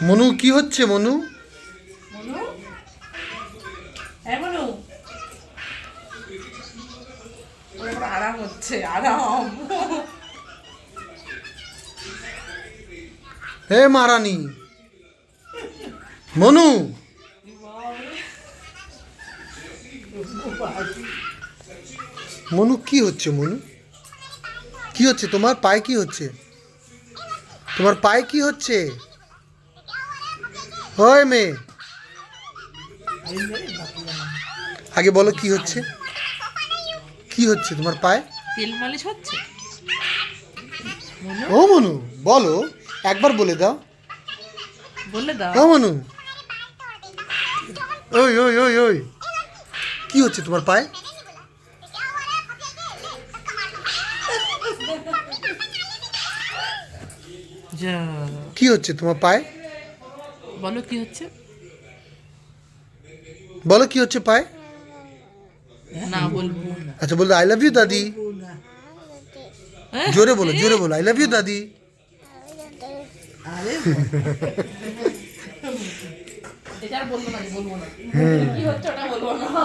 মনু কি হচ্ছে মনু? মনু, হ্যাঁ মনু, ওর এখন আরাম হচ্ছে, আরাম। হে মহারানী মনু, মনু কি হচ্ছে মনু? কি হচ্ছে তোমার পায়ে? কি হচ্ছে তোমার পায়ে? কি হচ্ছে? হয় মেয়ে, আগে বলো কি হচ্ছে? কি হচ্ছে তোমার পায়ে? তেল মালিশ হচ্ছে মনু, ও মনু বলো, একবার বলে দাও। বলে দাও। ও মনু, ওই ওই ওই ওই, কি হচ্ছে তোমার পায়ে? যা, কি হচ্ছে তোমার পায়ে? বলো কি হচ্ছে? বলো কি হচ্ছে পায়ে? না বলবো। আচ্ছা বলো আই লাভ ইউ দাদি। জোরে বলো, জোরে বলো আই লাভ ইউ দাদি। এটা আর বলবো না, বলবো না। কি হচ্ছে ওটা বলবো না।